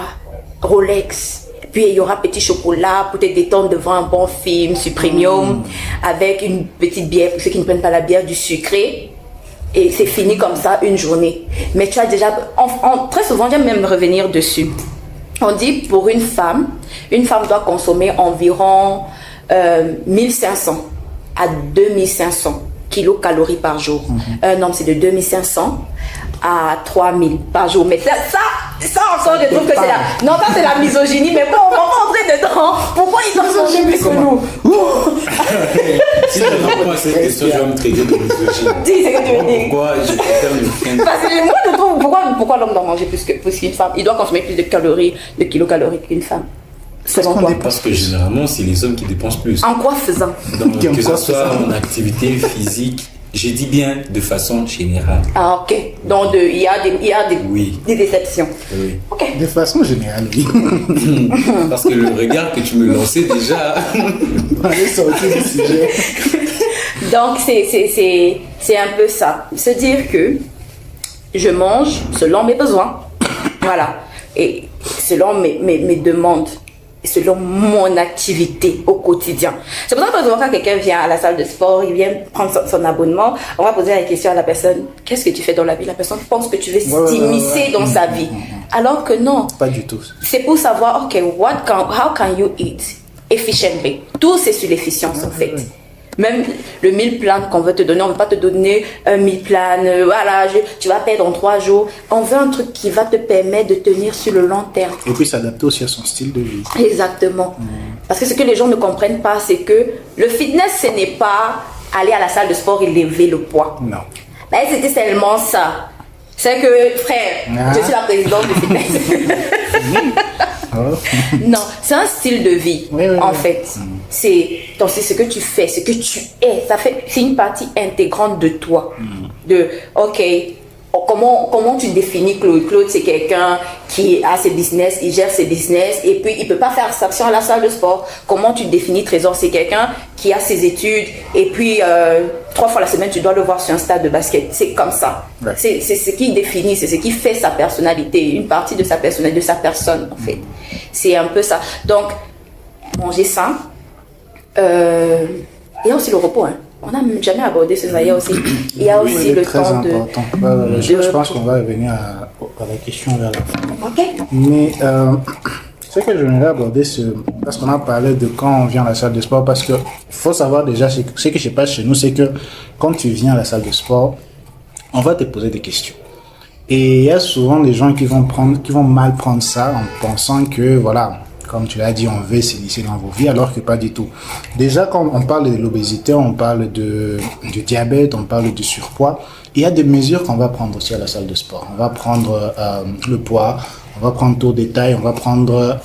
Rolex, puis il y aura petit chocolat pour te détendre devant un bon film sur Premium, avec une petite bière, pour ceux qui ne prennent pas la bière, du sucré. Et c'est fini comme ça une journée. Mais tu as déjà... très souvent, j'aime même revenir dessus. On dit pour une femme doit consommer environ 1500 à 2500 kilocalories par jour. Un homme, c'est de 2500 à 3000 par jour. Mais ça encore, je trouve que c'est la... Non, ça c'est la misogynie, mais bon, on va rentrer dedans. Pourquoi ils doivent manger plus que nous? Si je n'entends pas cette question, je vais me traiter de misogynie. Dis ce que tu veux dire. Pourquoi je préfère le frein? Parce que moi, je trouve, pourquoi l'homme doit manger plus qu'une femme? Il doit consommer plus de kilocalories qu'une femme. Selon toi? Parce que généralement, c'est les hommes qui dépensent plus. En quoi faisant? Que ce soit en activité physique, je dis bien de façon générale. Ah, ok. Donc, il y a des déceptions. Oui. Ok. De façon générale, oui. Parce que le regard que tu me lançais déjà... Allez, sortir du sujet. Donc, c'est un peu ça. Se dire que je mange selon mes besoins. Voilà. Et selon mes demandes. Selon mon activité au quotidien. C'est pour ça que quand quelqu'un vient à la salle de sport, il vient prendre son abonnement, on va poser la question à la personne, qu'est-ce que tu fais dans la vie? La personne pense que tu veux s'immiscer dans sa vie. Alors que non. Pas du tout. C'est pour savoir, ok, how can you eat efficiently? Tout c'est sur l'efficience en fait. Même le meal plan qu'on veut te donner, on ne veut pas te donner un meal plan, voilà, tu vas perdre en 3 jours. On veut un truc qui va te permettre de tenir sur le long terme. Et puis s'adapter aussi à son style de vie. Exactement. Parce que ce que les gens ne comprennent pas, c'est que le fitness, ce n'est pas aller à la salle de sport et lever le poids. Non. Mais c'était seulement ça. C'est que, frère, je suis la présidente du fitness. Non, c'est un style de vie, en fait. C'est ce que tu fais, ce que tu es. C'est une partie intégrante de toi. De, ok, comment tu définis Claude? Claude, c'est quelqu'un qui a ses business, il gère ses business et puis il peut pas faire abstraction à la salle de sport. Comment tu définis Trésor? C'est quelqu'un qui a ses études et puis 3 fois la semaine, tu dois le voir sur un stade de basket. C'est comme ça. Ouais. C'est ce qui définit, c'est ce qui fait sa personnalité, une partie de sa personnalité, de sa personne en fait. C'est un peu ça. Donc, manger sain. Il y a aussi le repos, hein. On n'a jamais abordé ce ça. Il y a aussi le très temps important. Je pense qu'on va revenir à la question vers la fin. Ok. Mais ce que j'aimerais aborder, c'est parce qu'on a parlé de quand on vient à la salle de sport, parce que faut savoir déjà, ce qui se passe chez nous, c'est que quand tu viens à la salle de sport, on va te poser des questions. Et il y a souvent des gens qui vont mal prendre ça en pensant que, voilà, comme tu l'as dit, on veut s'initier dans vos vies, alors que pas du tout. Déjà, quand on parle de l'obésité, on parle du diabète, on parle du surpoids, il y a des mesures qu'on va prendre aussi à la salle de sport. On va prendre le poids, on va prendre taux de taille, on va prendre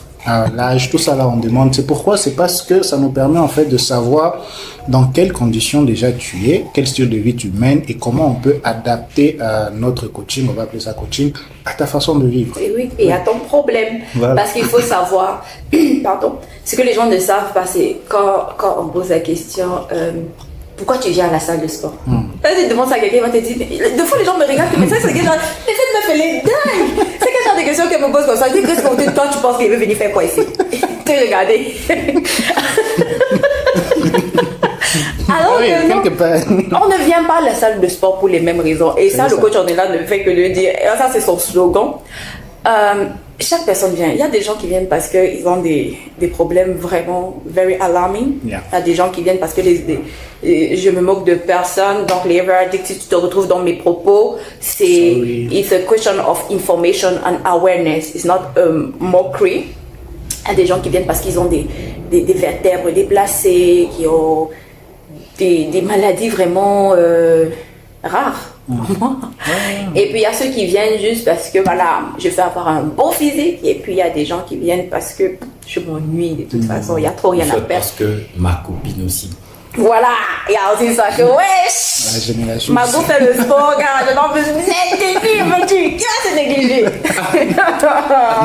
l'âge, tout ça là on demande. C'est pourquoi? C'est parce que ça nous permet en fait de savoir dans quelles conditions déjà tu es, quel style de vie tu mènes et comment on peut adapter notre coaching, on va appeler ça coaching, à ta façon de vivre. Et oui, et à ton problème. Voilà. Parce qu'il faut savoir, pardon, ce que les gens ne savent pas, c'est quand on pose la question, pourquoi tu viens à la salle de sport? Quand tu demandes ça à quelqu'un, il va te dire, des fois les gens me regardent, mais ça c'est quel genre, mais ça me fait les dingues. C'est quel genre de question qu'elle me pose comme ça? Je dis, qu'est-ce que toi tu penses qu'il veut venir faire quoi ici? Tu regarder. Alors Oui, que non, quelque part. on ne vient pas à la salle de sport pour les mêmes raisons. Et ça, C'est le ça. coach en est là ne fait que le dire. Et ça, c'est son slogan. Chaque personne vient. Il y a des gens qui viennent parce qu'ils ont des problèmes vraiment very alarming. Yeah. Il y a des gens qui viennent parce que je me moque de personne. Donc, les ever addicts, si tu te retrouves dans mes propos, Sorry. it's a question of information and awareness. It's not a mockery. Il y a des gens qui viennent parce qu'ils ont des vertèbres déplacées, qui ont des maladies vraiment rares. Et puis il y a ceux qui viennent juste parce que voilà, je fais avoir un bon physique. Et puis il y a des gens qui viennent parce que je m'ennuie de toute façon, il y a trop rien à Soit perdre. parce que ma copine aussi. Voilà, il y a aussi ça que wesh, La génération. ma go fait le sport, car je n'en veux pas tu c'est négligé.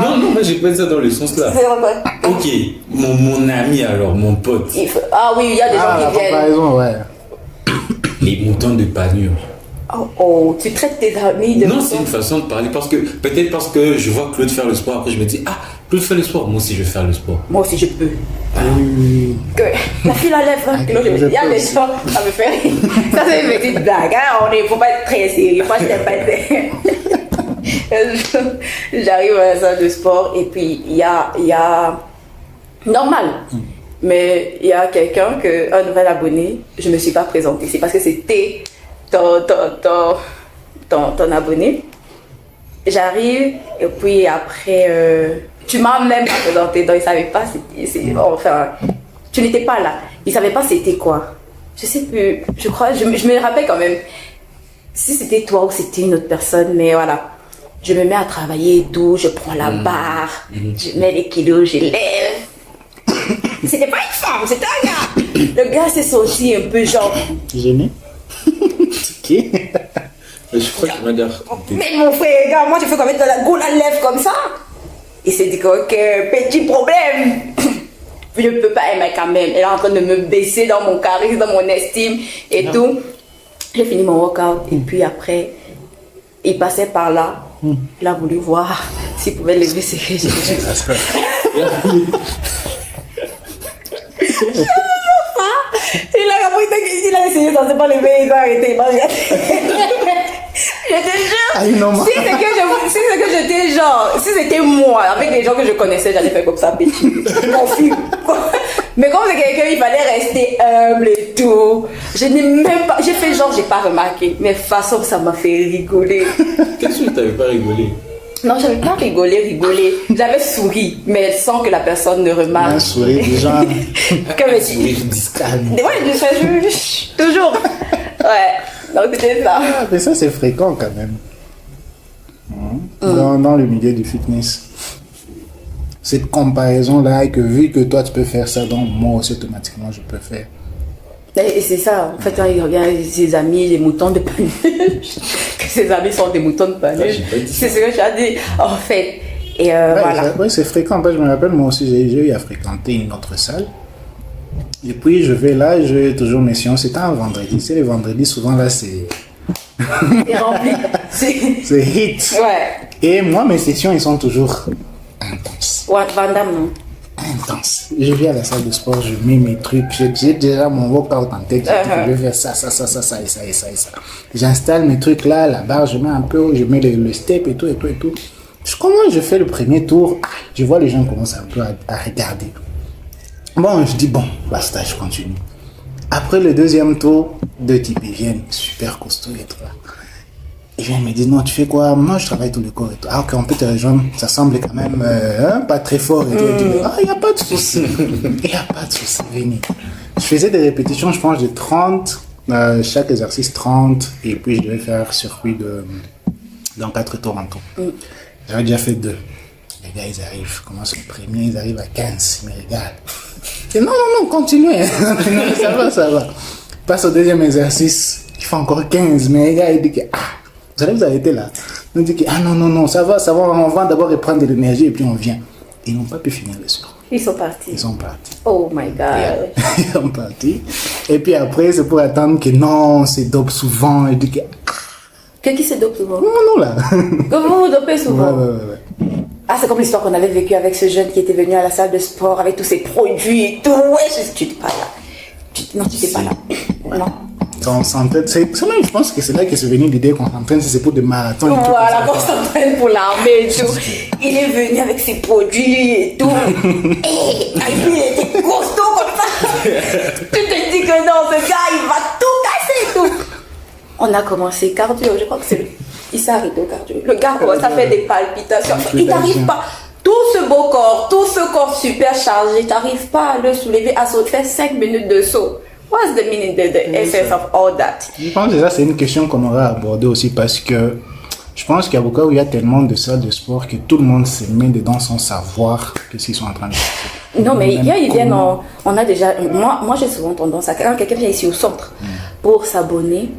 Non, non, moi j'ai pas dit ça dans le sens là. C'est vrai. Ok, mon ami alors, mon pote, Ah oui, il y a des Ah, gens la qui viennent. comparaison, ouais. les moutons de panure. Oh, tu traites tes amis de Non, moutons. c'est une façon de parler parce que peut-être parce que je vois Claude faire le sport, après je me dis, ah, Claude fait le sport, moi aussi je vais faire le sport. Moi aussi je peux. Oui. Que la fille la lève, hein, que l'autre, il y a des gens, ça me fait rire. Ça c'est une petite blague, hein. Faut pas être très sérieux, moi je t'aime pas J'arrive à la salle de sport et puis il y a normal. Mais il y a quelqu'un, un nouvel abonné, je me suis pas présentée. C'est parce que c'était ton abonné. J'arrive et puis après, tu m'as même pas présenté, donc il savait pas, enfin, tu n'étais pas là. Il savait pas c'était quoi. Je sais plus, je crois, je me rappelle quand même si c'était toi ou c'était une autre personne, mais voilà. Je me mets à travailler d'où, je prends la barre, je mets les kilos, je lève. C'était pas une femme, c'était un gars. Le gars s'est senti un peu genre, Gêné. Qui? Mais je crois qu'il m'a dit. mais mon frère, gars, moi je fais comme mettre la go la lèvre comme ça. Il s'est dit que, ok, petit problème. Je ne peux pas aimer quand même. Elle est en train de me baisser dans mon charisme, dans mon estime et tout. J'ai fini mon workout et puis après, il passait par là. Il a voulu voir s'il pouvait lever ses jambes. Il a essayé, ça ne s'est pas levé, il va arrêter, il va arrêter. Je te jure, Ah, non, si c'est que j'étais genre, si c'était moi, avec des gens que je connaissais, j'allais faire comme ça, petit, confus. Mais comme c'est quelqu'un, il fallait rester humble et tout. Je n'ai même pas, j'ai fait genre, j'ai pas remarqué. Mais de toute façon, ça m'a fait rigoler. Qu'est-ce que tu n'avais pas rigolé? Non, j'avais pas rigolé. J'avais souri, mais sans que la personne ne remarque. Un sourire déjà. Que me Sourire discret. Ouais, toujours. Ouais, donc c'était ça. Ah, mais ça, c'est fréquent quand même. Dans le milieu du fitness. Cette comparaison-là, et que vu que toi, tu peux faire ça, donc moi aussi, automatiquement, je peux faire. Et c'est ça, en fait, quand il revient avec ses amis, les moutons de Panurge, que ses amis sont des moutons de Panurge. j'ai pas dit ça. C'est ce que tu as dit, en fait. Et voilà. Oui, c'est fréquent. Je me rappelle, moi aussi, j'ai eu à fréquenter une autre salle. Et puis, je vais là, j'ai toujours mes séances. C'était un vendredi. C'est les vendredis, souvent là, c'est Et rempli. c'est hit. Ouais. Et moi, mes sessions, ils sont toujours intenses. Ouais, Van Damme, non? Intense. Je vais à la salle de sport, je mets mes trucs, j'ai déjà mon workout en tête, je vais faire ça et ça et ça et ça. J'installe mes trucs là, la barre, je mets un peu, je mets le step et tout. Je fais le premier tour, je vois les gens commencent un peu à regarder. Bon, je dis bon, basta, je continue. Après le deuxième tour, deux types ils viennent, super costauds et tout là. Ils viennent me dire, non, tu fais quoi? Moi, je travaille tout le corps et tout. Ah, ok, on peut te rejoindre. Ça semble quand même pas très fort et tout. Et tout. Ah, il n'y a pas de souci. Il n'y a pas de souci, venez. Je faisais des répétitions, je pense, de 30, chaque exercice 30, et puis je devais faire circuit dans 4 tours en tout. J'avais déjà fait 2. Les gars, ils arrivent, commencent le premier, ils arrivent à 15, ils me regardent. Je dis, non, continuez. ça va. Passe au deuxième exercice, il fait encore 15, mais les gars, ils disent que, vous allez vous arrêter là. On dit que, non, ça va, on va d'abord reprendre de l'énergie et puis on vient. Ils n'ont pas pu finir le soir. Ils sont partis. Ils sont partis. Oh my God. Ils sont partis. Et puis après, c'est pour attendre que non, c'est dope souvent. Et dit que, Qui se dope souvent? non, là. Que vous vous dopez souvent? Ouais. Ah, c'est comme l'histoire qu'on avait vécue avec ce jeune qui était venu à la salle de sport avec tous ses produits et tout. Ouais, tu n'étais pas là. Non, tu n'étais pas là. Non. Quand on s'entraîne, je pense que c'est là que c'est venu l'idée qu'on s'entraîne, c'est pour des marathons et tout. Voilà, qu'on s'entraîne pour l'armée et tout. Il est venu avec ses produits et tout. Et puis il était costaud comme ça. Tu te dis que non, ce gars, il va tout casser et tout. On a commencé cardio, je crois que c'est il s'est arrêté au cardio. Le gars, ça fait des palpitations. Il n'arrive pas. Tout ce beau corps, tout ce corps super chargé, tu n'arrives pas à le soulever, à sauter, faire 5 minutes de saut. What's the meaning, the essence of all that? Je pense que ça, c'est une question qu'on aura abordée aussi parce que je pense qu'il y a beaucoup où il y a tellement de salles de sport que tout le monde se met dedans sans savoir ce qu'ils sont en train de faire. Non, mais ils viennent, on a déjà, moi j'ai souvent tendance à, quand quelqu'un vient ici au centre pour s'abonner,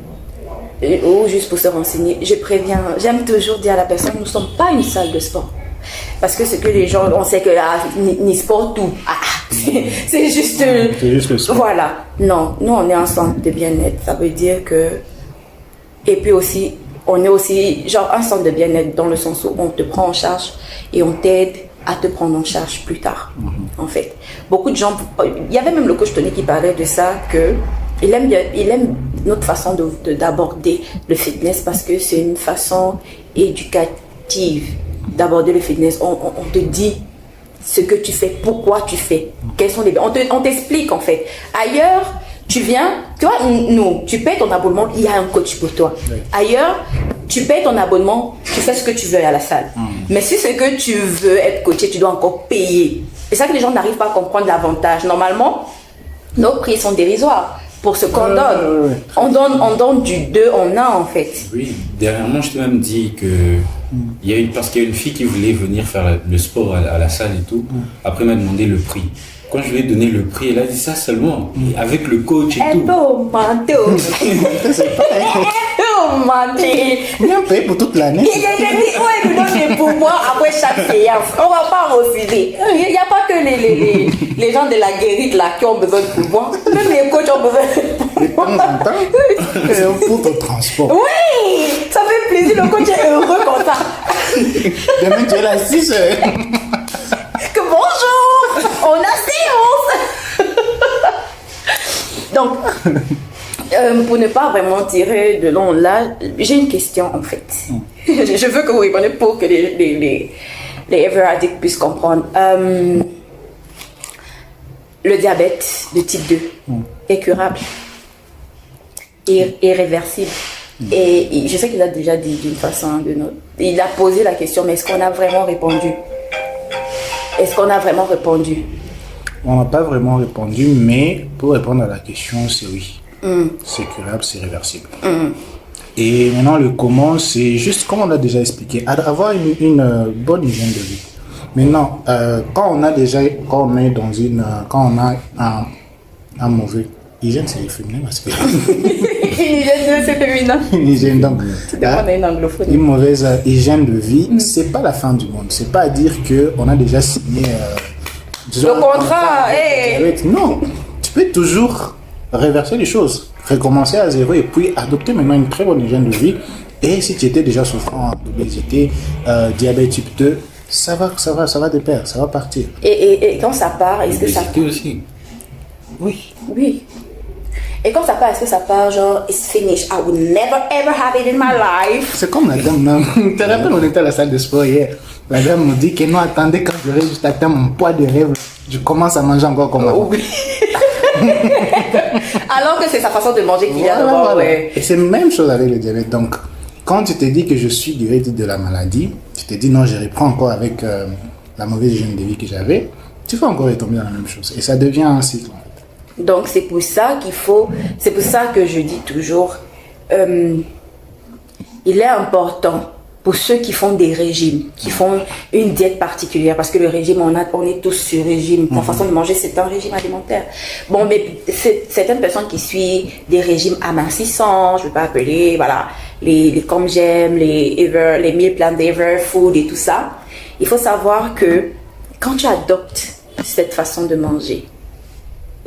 ou juste pour se renseigner, je préviens, j'aime toujours dire à la personne, nous ne sommes pas une salle de sport. Parce que c'est que les gens, on sait que là, ni sport tout. C'est juste le sport. Voilà. Non, nous on est un centre de bien-être. Ça veut dire que. Et puis aussi, on est aussi genre un centre de bien-être dans le sens où on te prend en charge et on t'aide à te prendre en charge plus tard. En fait. Beaucoup de gens. Il y avait même le coach Tony qui parlait de ça, que il aime notre façon d'aborder le fitness parce que c'est une façon éducative d'aborder le fitness. On te dit ce que tu fais, pourquoi tu fais, quels sont les... On t'explique en fait. Ailleurs, tu viens, tu vois, nous, tu payes ton abonnement, il y a un coach pour toi. Oui. Ailleurs, tu payes ton abonnement, tu fais ce que tu veux à la salle. Mais si c'est que tu veux être coaché, tu dois encore payer. C'est ça que les gens n'arrivent pas à comprendre l'avantage. Normalement, nos prix sont dérisoires pour ce qu'on donne. On donne du 2 en 1 en fait. Oui, dernièrement, je t'ai même dit que parce qu'il y a une fille qui voulait venir faire le sport à la salle et tout. Après, elle m'a demandé le prix. Quand je lui ai donné le prix, elle a dit ça seulement, avec le coach et tout. Bien payé pour toute l'année. Ouais, nous donne des pouvoirs après chaque séance. On ne va pas refuser. Il n'y a pas que les gens de la guérite là qui ont besoin de pouvoir. Même les coachs ont besoin de pouvoir. Pour ton transport. Oui, ça fait plaisir. Le coach est heureux comme ça. Demain, tu es là 6 heures. Que bonjour, on a séance. Donc, pour ne pas vraiment tirer de long là, j'ai une question en fait. Je veux que vous répondiez pour que les Ever Addicts puissent comprendre. Le diabète de type 2 est curable, irréversible. Et je sais qu'il a déjà dit d'une façon ou d'une autre. Il a posé la question, mais est-ce qu'on a vraiment répondu? Est-ce qu'on a vraiment répondu? On n'a pas vraiment répondu, mais pour répondre à la question, c'est oui. C'est curable, c'est réversible. Et maintenant, le comment, c'est juste comme on l'a déjà expliqué, avoir une bonne hygiène de vie. Maintenant, quand on a un mauvais Hygiène, c'est féminin, masculin. Une hygiène, c'est féminin. Une hygiène, donc, On a une anglophone. une mauvaise hygiène de vie, c'est pas la fin du monde. C'est pas à dire qu'on a déjà signé disons, Le contrat, avec hey. le diabète. Non, tu peux toujours réverser les choses, recommencer à zéro et puis adopter maintenant une très bonne hygiène de vie. Et si tu étais déjà souffrant d'obésité, diabète type 2, ça va de pair, ça va partir. Et quand ça part, est-ce que ça... L'obésité aussi. Oui. Oui. Et quand ça part, est-ce que ça part genre, it's finished, I will never ever have it in my life. C'est comme la dame, non? Tu te rappelles, on était à la salle de sport hier. La dame nous dit que non, attendez, quand j'aurai juste atteint mon poids de rêve, je commence à manger encore comme avant. Oui. Alors que c'est sa façon de manger qu'il y a Voilà, d'abord, voilà. ouais. Et c'est la même chose avec le diabète. Donc, quand tu te dis que je suis guéri de la maladie, tu te dis non, je reprends encore avec la mauvaise hygiène de vie que j'avais, tu vas encore retomber dans la même chose. Et ça devient un cycle. En fait. Donc c'est pour ça c'est pour ça que je dis toujours, il est important pour ceux qui font des régimes, qui font une diète particulière, parce que le régime, on est tous sur régime. La façon de manger, c'est un régime alimentaire. Bon, mais certaines personnes qui suivent des régimes amincissants, je ne vais pas appeler, voilà, les comme j'aime, les meal plan d'Ever Food et tout ça, il faut savoir que quand tu adoptes cette façon de manger,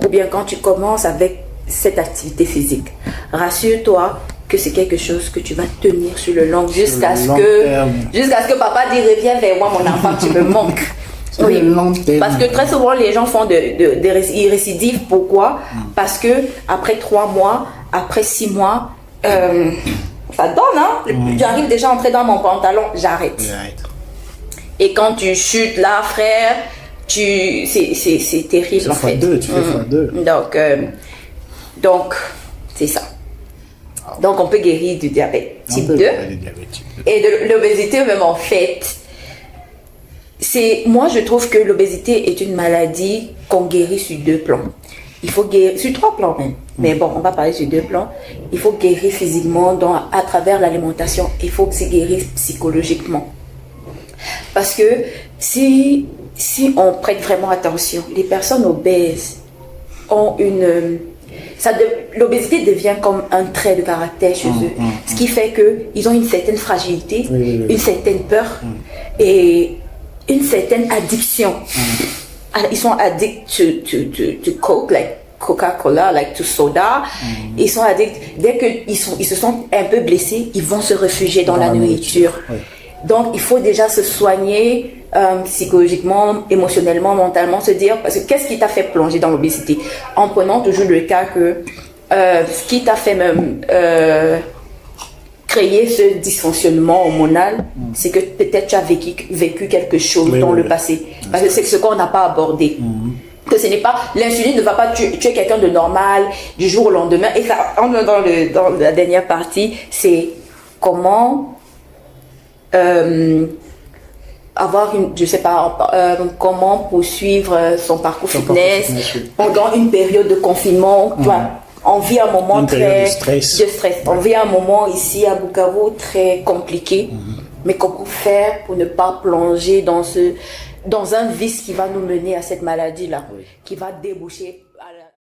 ou bien quand tu commences avec cette activité physique, rassure-toi que c'est quelque chose que tu vas tenir sur le long jusqu'à ce que papa dit reviens vers moi mon enfant, tu me manques. Oui, parce que très souvent les gens font ils récidivent. Pourquoi? Parce que après 3 mois, après 6 mois, ça donne, hein? J'arrive déjà à entrer dans mon pantalon, j'arrête. Et quand tu chutes là, frère, c'est terrible en fait. Tu fais x2. Donc, c'est ça. Donc, on peut guérir du diabète type 2 et de l'obésité même en fait. Moi, je trouve que l'obésité est une maladie qu'on guérit sur 2 plans. Il faut guérir sur 3 plans même. Mais bon, on va parler sur 2 plans. Il faut guérir physiquement à travers l'alimentation. Il faut se guérir psychologiquement. Parce que si on prête vraiment attention, les personnes obèses ont l'obésité devient comme un trait de caractère chez eux. Ce qui fait qu'ils ont une certaine fragilité, une certaine peur et une certaine addiction. Alors, ils sont addicts to Coke, like Coca-Cola, like to soda. Ils sont addicts. Dès qu'ils se sentent un peu blessés, ils vont se réfugier dans la nourriture. Donc, il faut déjà se soigner psychologiquement, émotionnellement, mentalement, se dire, parce que qu'est-ce qui t'a fait plonger dans l'obésité? En prenant toujours le cas que ce qui t'a fait même créer ce dysfonctionnement hormonal, c'est que peut-être tu as vécu quelque chose dans le passé. Parce que c'est ce qu'on n'a pas abordé. Que ce n'est pas, l'insuline ne va pas tuer quelqu'un de normal du jour au lendemain. Et ça, dans la dernière partie, c'est comment comment poursuivre son parcours fitness pendant une période de confinement. On vit un moment de stress. On vit un moment ici à Bukavu très compliqué. Mais comment faire pour ne pas plonger dans un vice qui va nous mener à cette maladie-là, qui va déboucher à la...